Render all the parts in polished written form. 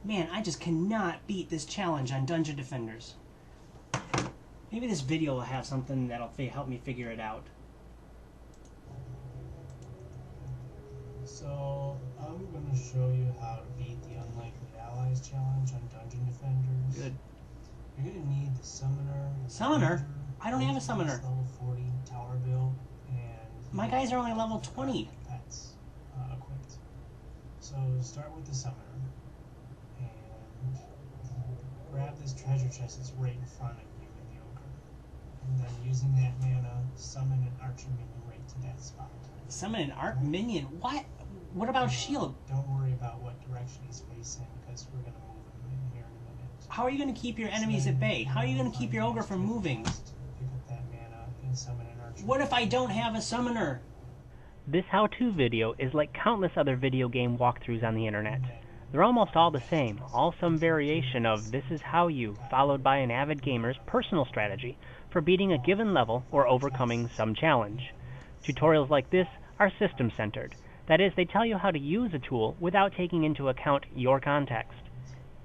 Man, I just cannot beat this challenge on Dungeon Defenders. Maybe this video will have something that'll help me figure it out. So, I'm going to show you how to beat the Unlikely Allies challenge on Dungeon Defenders. Good. You're going to need the Summoner. Summoner? I don't have a Summoner. Level 40 tower build, and my guys are only level 20. Pets equipped. So, start with the Summoner. And grab this treasure chest that's right in front of you in the Ogre. And then using that mana, summon an archer minion right to that spot. Summon an arc minion? What? What about shield? Don't worry about what direction he's facing, because we're going to move him in here in a minute. How are you going to keep your enemies at bay? How are you going to keep your ogre from moving? Pick up that mana and summon an archer. What if I don't have a summoner? This how-to video is like countless other video game walkthroughs on the internet. They're almost all the same, all some variation of "this is how you," followed by an avid gamer's personal strategy for beating a given level or overcoming some challenge. Tutorials like this are system-centered. That is, they tell you how to use a tool without taking into account your context.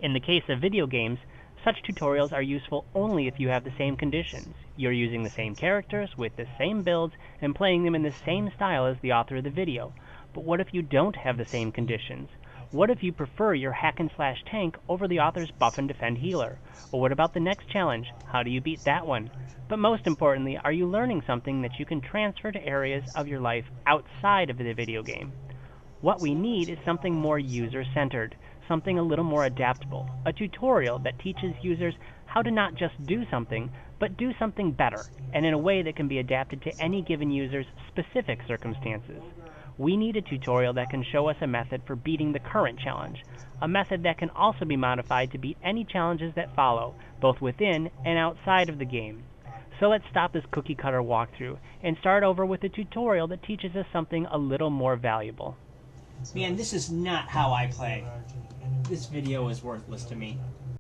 In the case of video games, such tutorials are useful only if you have the same conditions. You're using the same characters, with the same builds, and playing them in the same style as the author of the video. But what if you don't have the same conditions? What if you prefer your hack-and-slash tank over the author's buff and defend healer? Or what about the next challenge? How do you beat that one? But most importantly, are you learning something that you can transfer to areas of your life outside of the video game? What we need is something more user-centered, something a little more adaptable, a tutorial that teaches users how to not just do something, but do something better, and in a way that can be adapted to any given user's specific circumstances. We need a tutorial that can show us a method for beating the current challenge, a method that can also be modified to beat any challenges that follow, both within and outside of the game. So let's stop this cookie-cutter walkthrough and start over with a tutorial that teaches us something a little more valuable. Man, this is not how I play. This video is worthless to me.